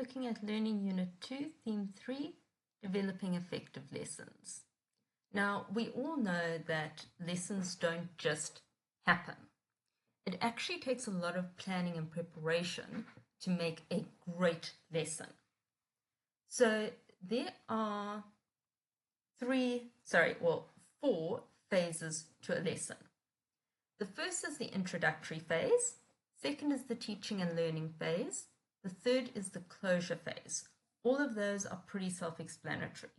looking at Learning Unit 2, Theme 3, Developing Effective Lessons. Now, we all know that lessons don't just happen. It actually takes a lot of planning and preparation to make a great lesson. So there are four phases to a lesson. The first is the introductory phase, second is the teaching and learning phase, the third is the closure phase. All of those are pretty self-explanatory.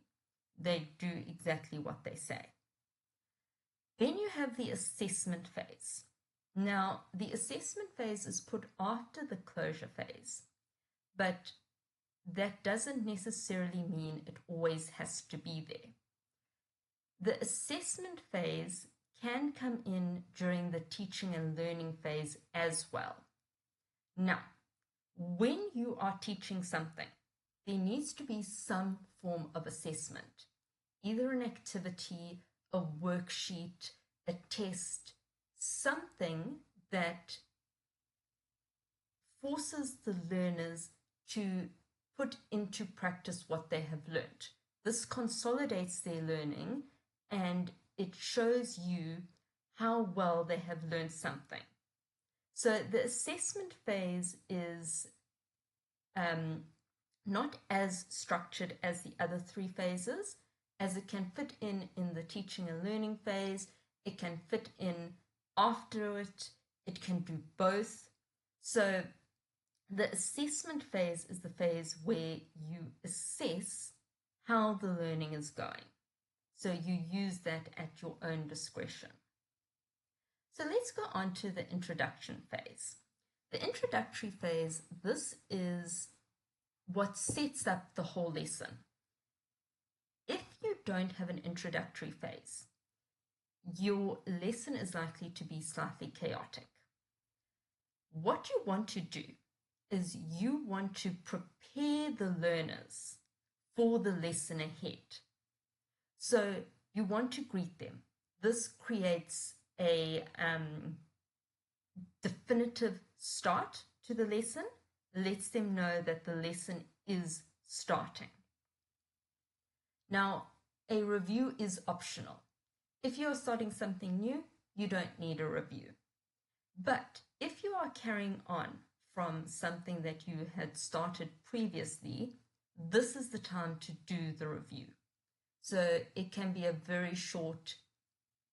They do exactly what they say. Then you have the assessment phase. Now, the assessment phase is put after the closure phase, but that doesn't necessarily mean it always has to be there. The assessment phase can come in during the teaching and learning phase as well. Now, when you are teaching something, there needs to be some form of assessment, either an activity, a worksheet, a test, something that forces the learners to put into practice what they have learned. This consolidates their learning and it shows you how well they have learned something. So the assessment phase is not as structured as the other three phases, as it can fit in the teaching and learning phase, it can fit in after it, it can do both. So the assessment phase is the phase where you assess how the learning is going. So you use that at your own discretion. So let's go on to the introduction phase. The introductory phase, this is what sets up the whole lesson. If you don't have an introductory phase, your lesson is likely to be slightly chaotic. What you want to do is you want to prepare the learners for the lesson ahead. So you want to greet them. This creates a definitive start to the lesson, lets them know that the lesson is starting. Now, a review is optional. If you're starting something new, you don't need a review. But if you are carrying on from something that you had started previously, this is the time to do the review. So it can be a very short.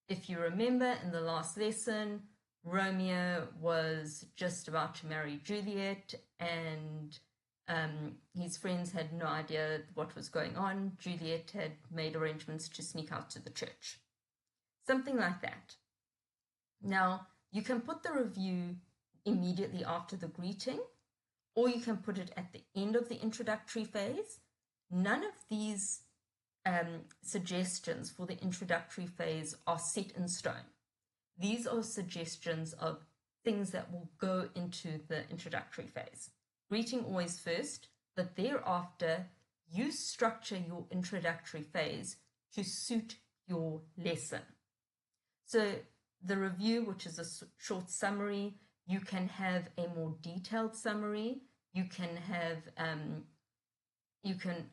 If you remember in the last lesson, Romeo was just about to marry Juliet and his friends had no idea what was going on. Juliet had made arrangements to sneak out to the church. Something like that. Now, you can put the review immediately after the greeting, or you can put it at the end of the introductory phase. None of these suggestions for the introductory phase are set in stone. These are suggestions of things that will go into the introductory phase. Greeting always first, but thereafter you structure your introductory phase to suit your lesson. So the review, which is a short summary, you can have a more detailed summary. You can have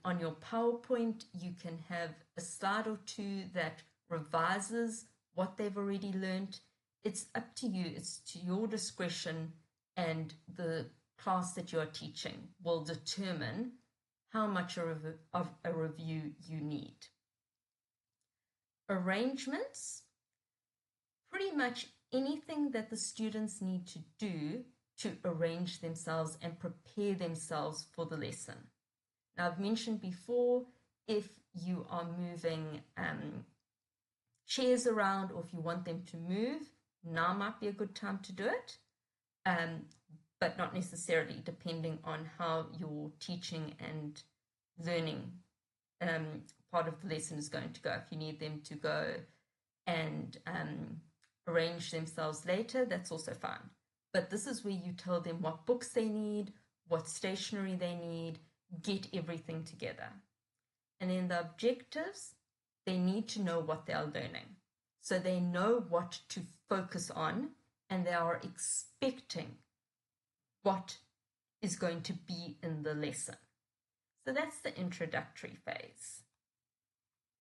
on your PowerPoint, you can have a slide or two that revises what they've already learned. It's up to you. It's to your discretion, and the class that you're teaching will determine how much of a review you need. Arrangements, pretty much anything that the students need to do to arrange themselves and prepare themselves for the lesson. Now, I've mentioned before, if you are moving chairs around or if you want them to move, now might be a good time to do it, but not necessarily, depending on how your teaching and learning part of the lesson is going to go. If you need them to go and arrange themselves later, that's also fine. But this is where you tell them what books they need, what stationery they need, get everything together. And then the objectives, they need to know what they are learning. So they know what to focus on and they are expecting what is going to be in the lesson. So that's the introductory phase.